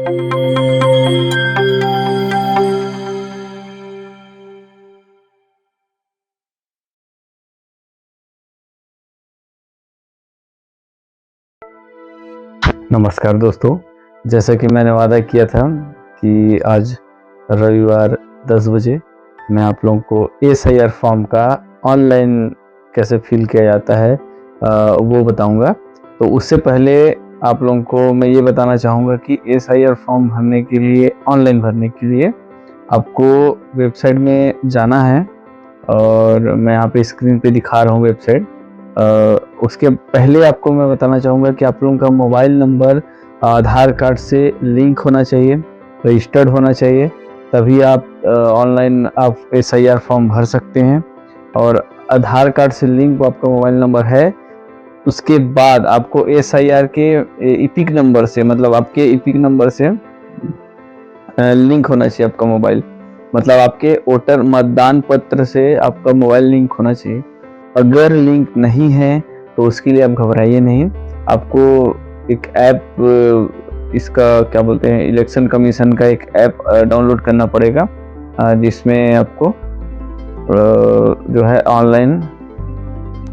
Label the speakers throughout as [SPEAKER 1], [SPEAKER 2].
[SPEAKER 1] नमस्कार दोस्तों, जैसा कि मैंने वादा किया था कि आज रविवार 10 बजे मैं आप लोगों को एसआईआर फॉर्म का ऑनलाइन कैसे फिल किया जाता है वो बताऊंगा। तो उससे पहले आप लोगों को मैं ये बताना चाहूँगा कि एसआईआर फॉर्म भरने के लिए, ऑनलाइन भरने के लिए आपको वेबसाइट में जाना है और मैं यहाँ पे स्क्रीन पे दिखा रहा हूँ वेबसाइट। उसके पहले आपको मैं बताना चाहूँगा कि आप लोगों का मोबाइल नंबर आधार कार्ड से लिंक होना चाहिए, रजिस्टर्ड होना चाहिए, तभी आप ऑनलाइन आप एसआईआर फॉर्म भर सकते हैं। और आधार कार्ड से लिंक आपका मोबाइल नंबर है, उसके बाद आपको एसआईआर के इपिक नंबर से, मतलब आपके इपिक नंबर से लिंक होना चाहिए आपका मोबाइल, मतलब आपके वोटर मतदान पत्र से आपका मोबाइल लिंक होना चाहिए। अगर लिंक नहीं है तो उसके लिए आप घबराइए नहीं, आपको एक ऐप, इसका क्या बोलते हैं, इलेक्शन कमीशन का एक ऐप डाउनलोड करना पड़ेगा, जिसमें आपको जो है ऑनलाइन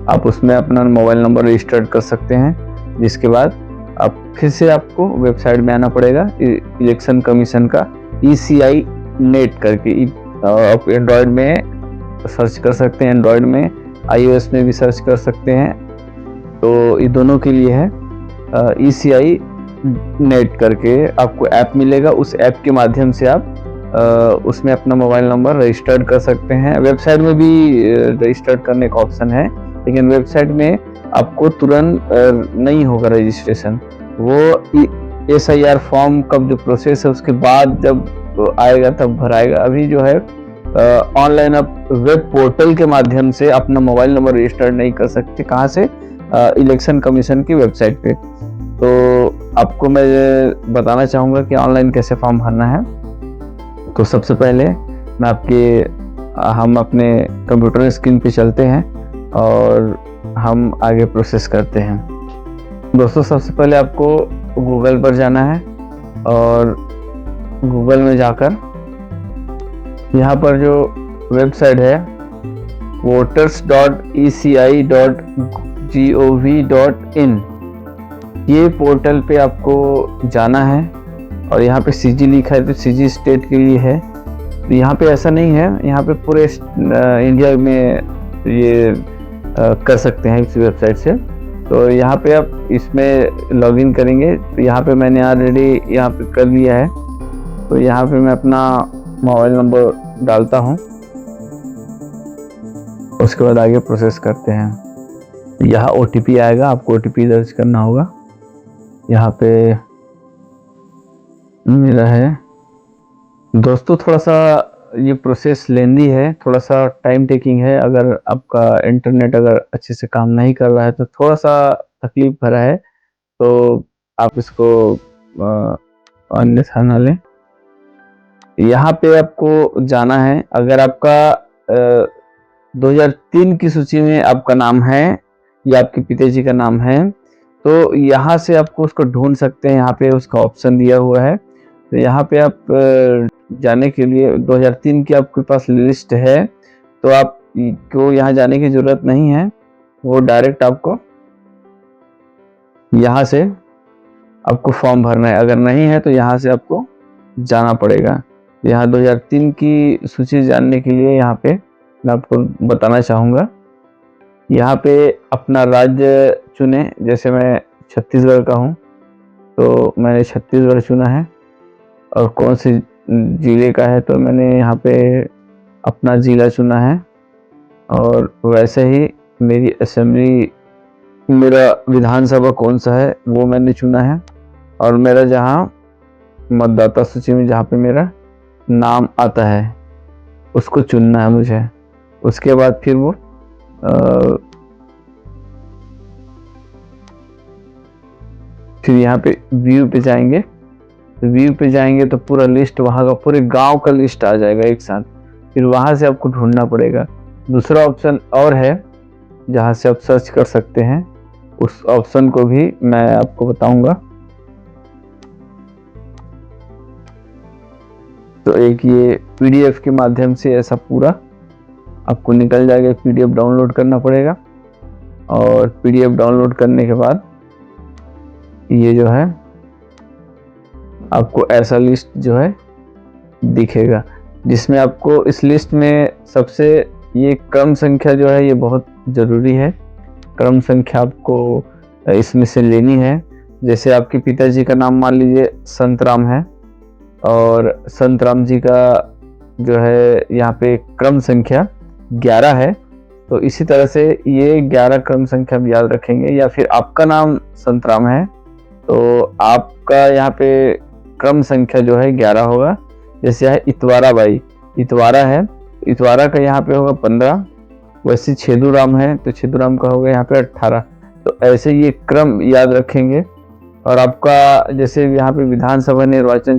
[SPEAKER 1] आप उसमें अपना मोबाइल नंबर रजिस्टर्ड कर सकते हैं। जिसके बाद आप फिर से आपको वेबसाइट में आना पड़ेगा, इलेक्शन कमीशन का ECI नेट करके। आप एंड्रॉयड में सर्च कर सकते हैं, एंड्रॉयड में, iOS में भी सर्च कर सकते हैं। तो ये दोनों के लिए है ECI नेट करके आपको ऐप मिलेगा। उस ऐप के माध्यम से आप उसमें अपना मोबाइल नंबर रजिस्टर्ड कर सकते हैं। वेबसाइट में भी रजिस्टर्ड करने का ऑप्शन है, लेकिन वेबसाइट में आपको तुरंत नहीं होगा रजिस्ट्रेशन। वो एसआईआर फॉर्म का जो प्रोसेस है उसके बाद जब आएगा तब भराएगा। अभी जो है ऑनलाइन आप वेब पोर्टल के माध्यम से अपना मोबाइल नंबर रजिस्टर्ड नहीं कर सकते। कहाँ से? इलेक्शन कमीशन की वेबसाइट पे। तो आपको मैं बताना चाहूँगा कि ऑनलाइन कैसे फॉर्म भरना है। तो सबसे पहले हम अपने कंप्यूटर स्क्रीन पे चलते हैं और हम आगे प्रोसेस करते हैं। दोस्तों, सबसे पहले आपको गूगल पर जाना है और गूगल में जाकर यहाँ पर जो वेबसाइट है voters.eci.gov.in, ये पोर्टल पे आपको जाना है। और यहाँ पे CG लिखा है तो CG स्टेट के लिए है। तो यहाँ पे ऐसा नहीं है, यहाँ पे पूरे इंडिया में ये कर सकते हैं इस वेबसाइट से। तो यहाँ पे आप इसमें लॉगिन करेंगे। तो यहाँ पे मैंने ऑलरेडी यहाँ पे कर लिया है। तो यहाँ पे मैं अपना मोबाइल नंबर डालता हूँ, उसके बाद आगे प्रोसेस करते हैं। यहाँ OTP आएगा, आपको OTP दर्ज करना होगा। यहाँ पे मेरा है। दोस्तों, थोड़ा सा ये प्रोसेस लेंदी है, थोड़ा सा टाइम टेकिंग है। अगर आपका इंटरनेट अगर अच्छे से काम नहीं कर रहा है तो थोड़ा सा तकलीफ भरा है, तो आप इसको अन्यथा ना लें। यहाँ पे आपको जाना है। अगर आपका 2003 की सूची में आपका नाम है या आपके पिताजी का नाम है तो यहाँ से आपको उसको ढूंढ सकते हैं। यहाँ पे उसका ऑप्शन दिया हुआ है। तो यहाँ पे आप जाने के लिए 2003 की आपके पास लिस्ट है तो आपको यहाँ जाने की जरूरत नहीं है, वो डायरेक्ट आपको यहाँ से आपको फॉर्म भरना है। अगर नहीं है तो यहाँ से आपको जाना पड़ेगा। यहाँ 2003 की सूची जानने के लिए यहाँ पे मैं आपको बताना चाहूँगा, यहाँ पे अपना राज्य चुने। जैसे मैं छत्तीसगढ़ का हूँ तो मैंने छत्तीसगढ़ चुना है। और कौन से ज़िले का है तो मैंने यहाँ पे अपना ज़िला चुना है। और वैसे ही मेरी असेंबली, मेरा विधानसभा कौन सा है वो मैंने चुना है। और मेरा जहाँ मतदाता सूची में जहाँ पे मेरा नाम आता है उसको चुनना है मुझे। उसके बाद फिर वो फिर यहाँ पे व्यू पे जाएंगे। तो व्यू पे जाएंगे तो पूरा लिस्ट, वहाँ का पूरे गांव का लिस्ट आ जाएगा एक साथ। फिर वहाँ से आपको ढूंढना पड़ेगा। दूसरा ऑप्शन और है जहाँ से आप सर्च कर सकते हैं, उस ऑप्शन को भी मैं आपको बताऊंगा। तो एक ये PDF के माध्यम से ऐसा पूरा आपको निकल जाएगा। PDF डाउनलोड करना पड़ेगा और PDF डाउनलोड करने के बाद ये जो है आपको ऐसा लिस्ट जो है दिखेगा, जिसमें आपको इस लिस्ट में सबसे ये क्रम संख्या जो है ये बहुत ज़रूरी है। क्रम संख्या आपको इसमें से लेनी है। जैसे आपके पिताजी का नाम मान लीजिए संतराम है और संतराम जी का जो है यहाँ पे क्रम संख्या 11 है, तो इसी तरह से ये 11 क्रम संख्या भी याद रखेंगे। या फिर आपका नाम संतराम है तो आपका यहाँ पे क्रम संख्या जो है 11 होगा। जैसे है इतवारा बाई, इतवारा है, इतवारा का यहाँ पे होगा 15। वैसे छेदूराम है तो छेदूराम का होगा यहाँ पे 18। तो ऐसे ये क्रम याद रखेंगे। और आपका जैसे यहाँ पे विधानसभा निर्वाचन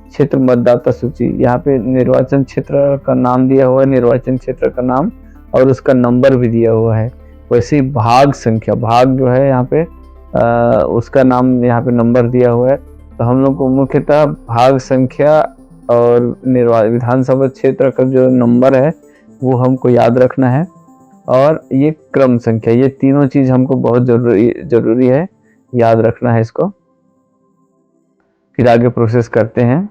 [SPEAKER 1] क्षेत्र मतदाता सूची, यहाँ पे निर्वाचन क्षेत्र का नाम दिया हुआ है, निर्वाचन क्षेत्र का नाम और उसका नंबर भी दिया हुआ है। वैसे भाग संख्या, भाग जो है यहाँ पे उसका नाम यहाँ पे नंबर दिया हुआ है। तो हम लोग को मुख्यतः भाग संख्या और विधानसभा क्षेत्र का जो नंबर है वो हमको याद रखना है, और ये क्रम संख्या, ये तीनों चीज हमको बहुत जरूरी है, याद रखना है इसको। फिर आगे प्रोसेस करते हैं।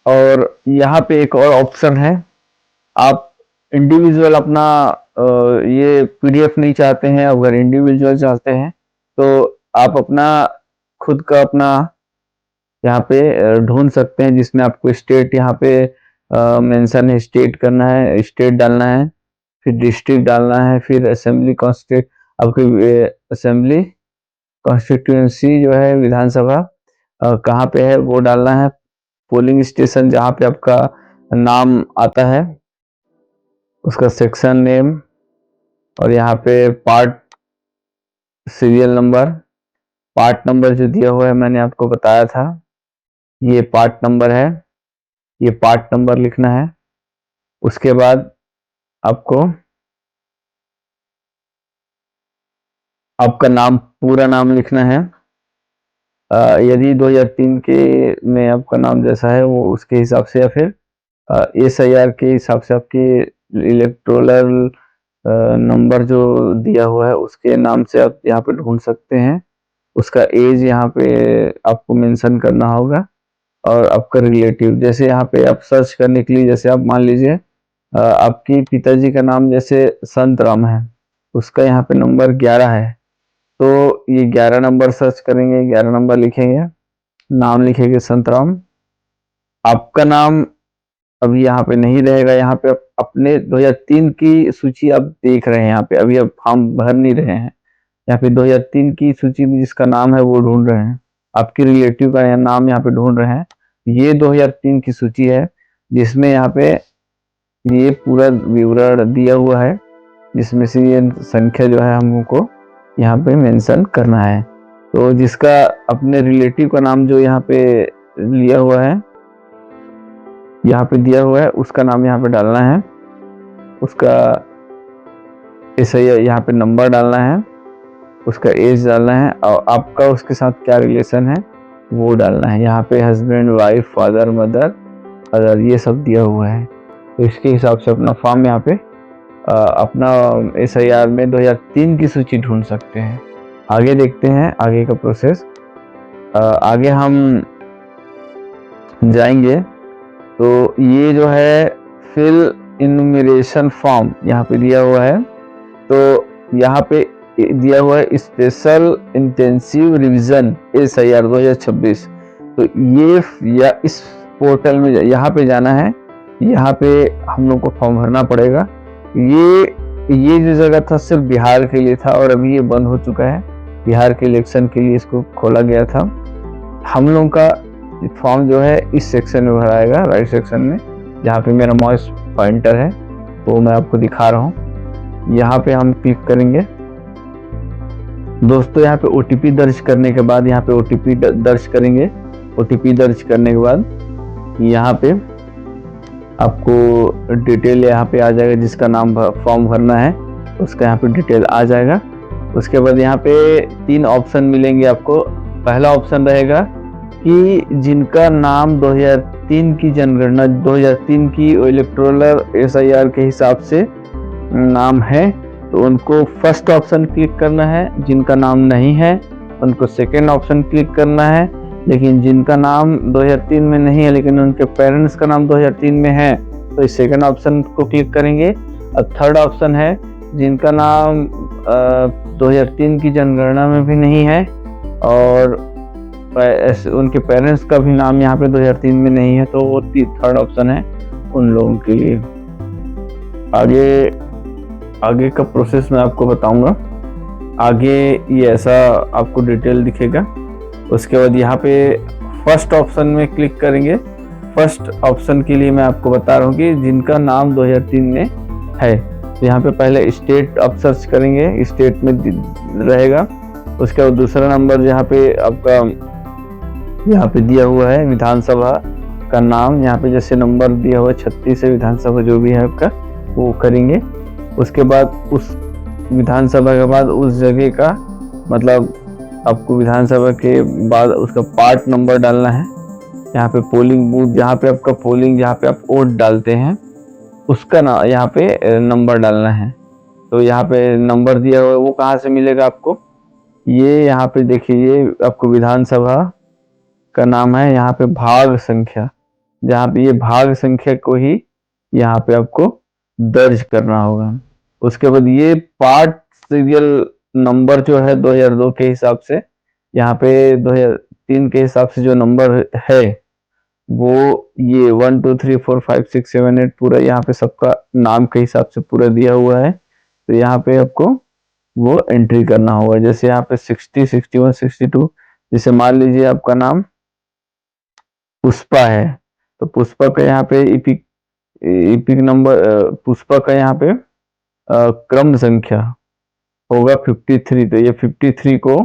[SPEAKER 1] और यहाँ पे एक और ऑप्शन है, आप इंडिविजुअल अपना ये PDF नहीं चाहते हैं, अगर इंडिविजुअल चाहते हैं तो आप अपना खुद का अपना यहाँ पे ढूंढ सकते हैं, जिसमें आपको स्टेट यहाँ पे मेंशन है, स्टेट करना है, स्टेट डालना है, फिर डिस्ट्रिक्ट डालना है, फिर असेंबली कॉन्स्टिट्यूट आपकी असेंबली कॉन्स्टिट्यूएंसी जो है विधानसभा कहाँ पे है वो डालना है, पोलिंग स्टेशन जहाँ पे आपका नाम आता है उसका सेक्शन नेम, और यहाँ पे part serial number, part number जो दिया हुआ है मैंने आपको बताया था, ये पार्ट नंबर है, ये पार्ट नंबर लिखना है। उसके बाद आपको आपका नाम, पूरा नाम लिखना है। यदि 2003 के में आपका नाम जैसा है वो उसके हिसाब से, या फिर SIR के हिसाब से आपके इलेक्टोरल नंबर जो दिया हुआ है उसके नाम से आप यहाँ पे ढूंढ सकते हैं। उसका एज यहाँ पे आपको मेंशन करना होगा, और आपका रिलेटिव, जैसे यहाँ पे आप सर्च करने के लिए, जैसे आप मान लीजिए आपकी पिताजी का नाम जैसे संतराम है, उसका यहाँ पे नंबर 11 है, तो ये 11 नंबर सर्च करेंगे, 11 नंबर लिखेंगे, नाम लिखेंगे संतराम। आपका नाम अभी यहाँ पे नहीं रहेगा, यहाँ पे अपने 2003 की सूची आप देख रहे हैं, यहाँ पे अभी आप फॉर्म भर नहीं रहे हैं, यहाँ पे 2003 की सूची में जिसका नाम है वो ढूंढ रहे हैं, आपके रिलेटिव का नाम यहाँ पे ढूंढ रहे हैं। ये 2003 की सूची है, जिसमें यहाँ पे ये पूरा विवरण दिया हुआ है, जिसमें से ये संख्या जो है हमको यहाँ पे मेंशन करना है। तो जिसका अपने रिलेटिव का नाम जो यहाँ पे लिया हुआ है, यहाँ पे दिया हुआ है, उसका नाम यहाँ पे डालना है, उसका ऐसा यहाँ पे नंबर डालना है, उसका एज डालना है, और आपका उसके साथ क्या रिलेशन है वो डालना है। यहाँ पे husband, wife, father, mother, other, ये सब दिया हुआ है। तो इसके हिसाब से अपना फॉर्म यहाँ पे अपना SIR में 2003 की सूची ढूंढ सकते हैं। आगे देखते हैं आगे का प्रोसेस। आगे हम जाएंगे तो ये जो है फिल इनुमरेशन फॉर्म यहाँ पे दिया हुआ है, तो यहाँ पे दिया हुआ है स्पेशल इंटेंसिव रिवीजन SIR 2026। तो ये या इस पोर्टल में यहाँ पे जाना है, यहाँ पे हम लोग को फॉर्म भरना पड़ेगा। ये जो जगह था सिर्फ बिहार के लिए था, और अभी ये बंद हो चुका है, बिहार के इलेक्शन के लिए इसको खोला गया था। हम लोग का फॉर्म जो है इस सेक्शन में भराएगा, राइट सेक्शन में, जहाँ पे मेरा माउस पॉइंटर है वो मैं आपको दिखा रहा हूँ। यहाँ पे हम क्लिक करेंगे। दोस्तों यहाँ पे OTP दर्ज करने के बाद यहाँ पे OTP दर्ज करेंगे। OTP दर्ज करने के बाद यहाँ पे आपको डिटेल यहाँ पे आ जाएगा, जिसका नाम फॉर्म भरना है उसका यहाँ पे डिटेल आ जाएगा। उसके बाद यहाँ पे 3 ऑप्शन मिलेंगे आपको। पहला ऑप्शन रहेगा कि जिनका नाम 2003 की जनगणना 2003 की इलेक्टोरल SIR के हिसाब से नाम है तो उनको फर्स्ट ऑप्शन क्लिक करना है। जिनका नाम नहीं है उनको सेकेंड ऑप्शन क्लिक करना है। लेकिन जिनका नाम 2003 में नहीं है लेकिन उनके पेरेंट्स का नाम 2003 में है तो इस सेकेंड ऑप्शन को क्लिक करेंगे। और थर्ड ऑप्शन है जिनका नाम 2003 की जनगणना में भी नहीं है और उनके पेरेंट्स का भी नाम यहाँ पे 2003 में नहीं है तो वो थर्ड ऑप्शन है उन लोगों के लिए। आगे का प्रोसेस मैं आपको बताऊंगा। आगे ये ऐसा आपको डिटेल दिखेगा। उसके बाद यहाँ पे फर्स्ट ऑप्शन में क्लिक करेंगे। फर्स्ट ऑप्शन के लिए मैं आपको बता रहा हूँ कि जिनका नाम 2003 में है तो यहाँ पे पहले स्टेट आप सर्च करेंगे, स्टेट में रहेगा। उसके बाद दूसरा नंबर जहाँ पे आपका यहाँ पे दिया हुआ है विधानसभा का नाम, यहाँ पे जैसे नंबर दिया हुआ है 36 है विधानसभा जो भी है आपका वो करेंगे। उसके बाद उस विधानसभा के बाद उस जगह का मतलब आपको विधानसभा के बाद उसका पार्ट नंबर डालना है। यहाँ पे पोलिंग बूथ जहाँ पे आपका पोलिंग जहाँ पे आप वोट डालते हैं उसका ना यहाँ पे नंबर डालना है। तो यहाँ पे नंबर दिया हुआ है वो कहाँ से मिलेगा आपको, ये यहाँ पे देखिए ये आपको विधानसभा का नाम है। यहाँ पे भाग संख्या, जहाँ पे ये भाग संख्या को ही यहाँ पे आपको दर्ज करना होगा। उसके बाद ये पार्ट सीरियल नंबर जो है 2002 के हिसाब से, यहाँ पे 2003 के हिसाब से जो नंबर है वो ये 1 2 3 4 5 6 7 8 पूरा यहाँ पे सबका नाम के हिसाब से पूरा दिया हुआ है। तो यहाँ पे आपको वो एंट्री करना होगा। जैसे यहाँ पे 60 61 62, जैसे मान लीजिए आपका नाम पुष्पा है तो पुष्पा का यहाँ पे इपिक नंबर पुष्पा का यहाँ पे क्रम संख्या होगा 53। तो ये 53 को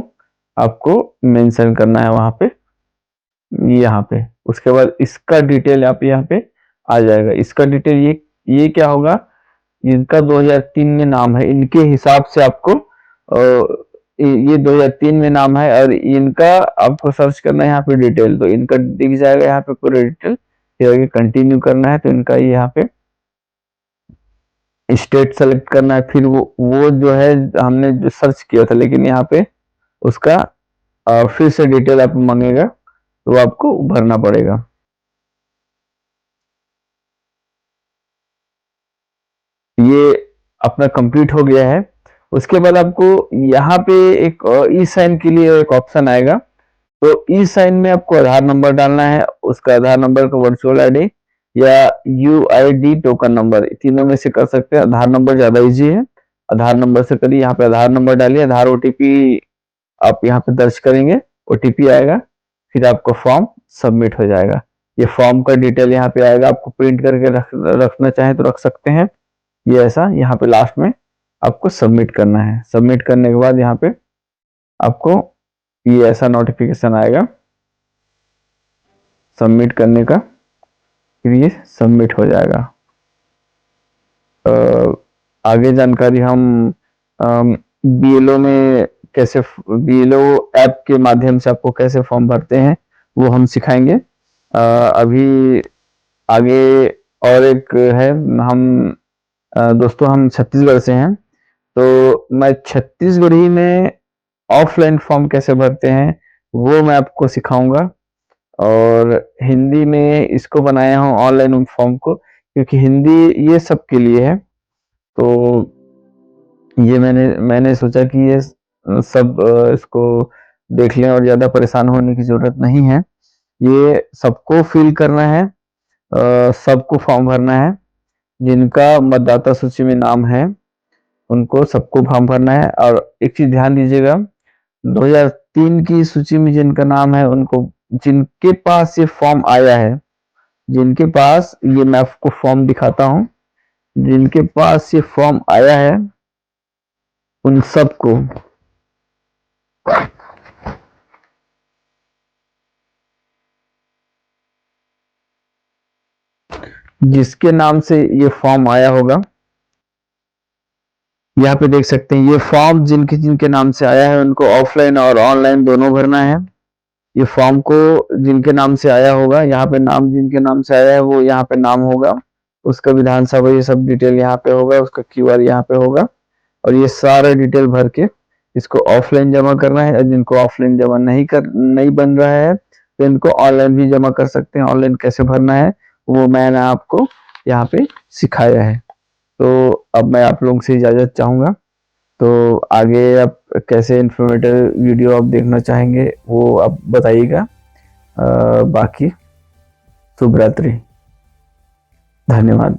[SPEAKER 1] आपको मेंशन करना है वहां पे यहाँ पे। उसके बाद इसका डिटेल आप यहाँ पे आ जाएगा। इसका डिटेल ये क्या होगा, इनका 2003 में नाम है इनके हिसाब से आपको ये 2003 में नाम है और इनका आपको सर्च करना है यहाँ पे डिटेल। तो इनका दिख जाएगा यहाँ पे पूरा डिटेल। फिर आगे कंटिन्यू करना है तो इनका यहाँ पे स्टेट सेलेक्ट करना है। फिर वो जो है हमने जो सर्च किया था लेकिन यहाँ पे उसका फिर से डिटेल आप मांगेगा तो आपको भरना पड़ेगा। ये अपना कंप्लीट हो गया है। उसके बाद आपको यहाँ पे एक ई साइन के लिए एक ऑप्शन आएगा। तो ई साइन में आपको आधार नंबर डालना है। उसका आधार नंबर का वर्चुअल आईडी या यूआईडी टोकन नंबर तीनों में से कर सकते हैं। आधार नंबर ज्यादा इजी है, आधार नंबर से करिए। यहाँ पे आधार नंबर डालिए, आधार ओटीपी आप यहाँ पे दर्ज करेंगे, ओटीपी आएगा, फिर आपका फॉर्म सबमिट हो जाएगा। ये फॉर्म का डिटेल यहाँ पे आएगा, आपको प्रिंट करके रखना चाहे तो रख सकते हैं। ये ऐसा यहाँ पे लास्ट में आपको सबमिट करना है। सबमिट करने के बाद यहाँ पे आपको ये ऐसा नोटिफिकेशन आएगा सबमिट करने का, फिर ये सबमिट हो जाएगा। आगे जानकारी हम बीएलओ में कैसे, बीएलओ ऐप के माध्यम से आपको कैसे फॉर्म भरते हैं वो हम सिखाएंगे। अभी आगे और एक है, हम दोस्तों हम छत्तीसगढ़ से हैं तो मैं छत्तीसगढ़ी में ऑफलाइन फॉर्म कैसे भरते हैं वो मैं आपको सिखाऊंगा। और हिंदी में इसको बनाया हूँ ऑनलाइन फॉर्म को, क्योंकि हिंदी ये सबके लिए है। तो ये मैंने सोचा कि ये सब इसको देख लें और ज़्यादा परेशान होने की ज़रूरत नहीं है। ये सबको फिल करना है, सबको फॉर्म भरना है। जिनका मतदाता सूची में नाम है उनको सबको फॉर्म भरना है। और एक चीज़ ध्यान दीजिएगा, 2003 की सूची में जिनका नाम है उनको, जिनके पास ये फॉर्म आया है, जिनके पास, ये मैं आपको फॉर्म दिखाता हूँ, जिनके पास ये फॉर्म आया है उन सबको जिसके नाम से ये फॉर्म आया होगा, यहाँ पे देख सकते हैं ये फॉर्म जिनके जिनके नाम से आया है उनको ऑफलाइन और ऑनलाइन दोनों भरना है। ये फॉर्म को जिनके नाम से आया होगा, यहाँ पे नाम जिनके नाम से आया है वो यहाँ पे नाम होगा, उसका विधानसभा ये सब डिटेल यहाँ पे होगा, उसका क्यूआर यहाँ पे होगा, और ये सारा डिटेल भर के इसको ऑफलाइन जमा करना है। और जिनको ऑफलाइन जमा नहीं बन रहा है तो इनको ऑनलाइन भी जमा कर सकते हैं। ऑनलाइन कैसे भरना है वो मैंने आपको यहाँ पे सिखाया है। तो अब मैं आप लोगों से इजाज़त चाहूँगा। तो आगे आप कैसे इन्फॉर्मेटिव वीडियो आप देखना चाहेंगे वो आप बताइएगा। बाकी शुभ रात्रि, धन्यवाद।